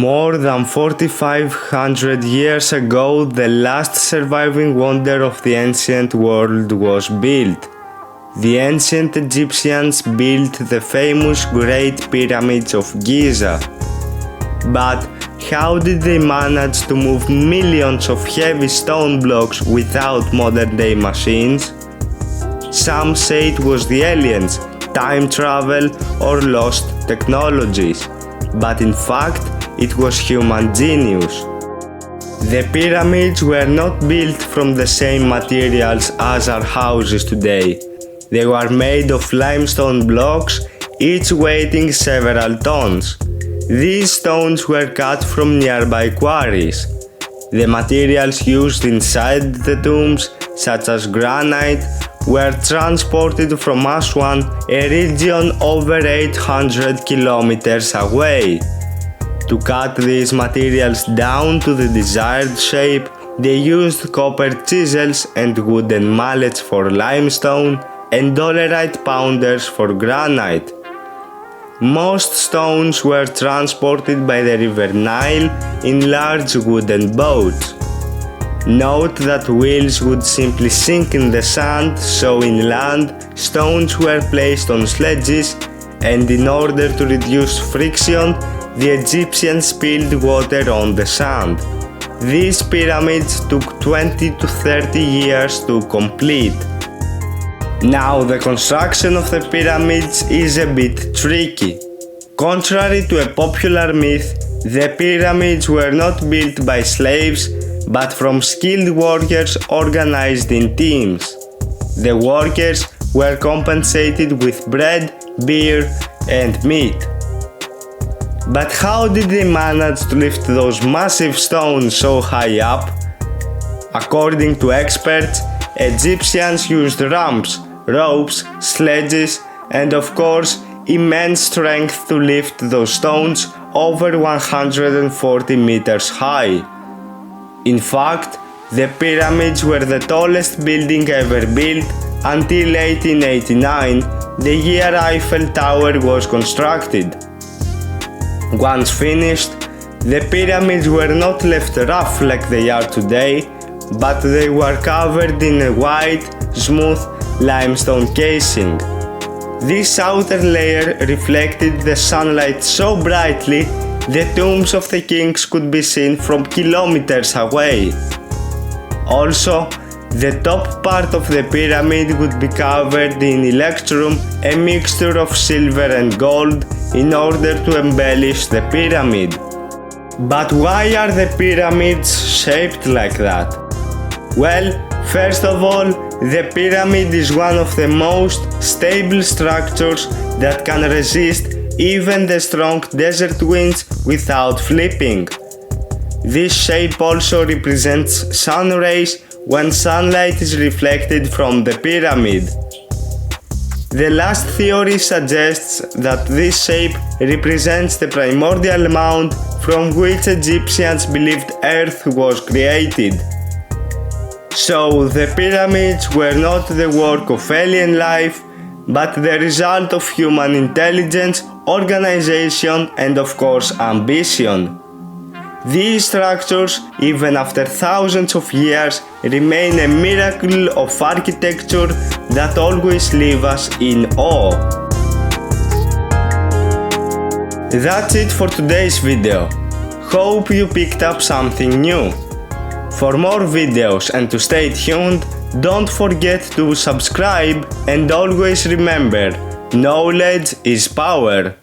More than 4,500 years ago, the last surviving wonder of the ancient world was built. The ancient Egyptians built the famous Great Pyramids of Giza. But how did they manage to move millions of heavy stone blocks without modern-day machines? Some say it was the aliens, time travel, or lost technologies. But in fact, it was human genius. The pyramids were not built from the same materials as our houses today. They were made of limestone blocks, each weighing several tons. These stones were cut from nearby quarries. The materials used inside the tombs, such as granite, were transported from Aswan, a region over 800 kilometers away. To cut these materials down to the desired shape, they used copper chisels and wooden mallets for limestone and dolerite pounders for granite. Most stones were transported by the river Nile in large wooden boats. Note that wheels would simply sink in the sand, so inland, stones were placed on sledges, and in order to reduce friction, the Egyptians spilled water on the sand. These pyramids took 20 to 30 years to complete. Now, the construction of the pyramids is a bit tricky. Contrary to a popular myth, the pyramids were not built by slaves, but from skilled workers organized in teams. The workers were compensated with bread, beer, and meat. But how did they manage to lift those massive stones so high up? According to experts, Egyptians used ramps, ropes, sledges, and of course, immense strength to lift those stones over 140 meters high. In fact, the pyramids were the tallest building ever built until 1889, the year Eiffel Tower was constructed. Once finished, the pyramids were not left rough like they are today, but they were covered in a white, smooth limestone casing. This outer layer reflected the sunlight so brightly the tombs of the kings could be seen from kilometers away. Also, the top part of the pyramid would be covered in electrum, a mixture of silver and gold, in order to embellish the pyramid. But why are the pyramids shaped like that? Well, first of all, the pyramid is one of the most stable structures that can resist even the strong desert winds without flipping. This shape also represents sun rays when sunlight is reflected from the pyramid. The last theory suggests that this shape represents the primordial mound from which Egyptians believed Earth was created. So the pyramids were not the work of alien life, but the result of human intelligence, organization, and of course ambition. These structures, even after thousands of years, remain a miracle of architecture that always leave us in awe. That's it for today's video. Hope you picked up something new. For more videos and to stay tuned, don't forget to subscribe and always remember, knowledge is power.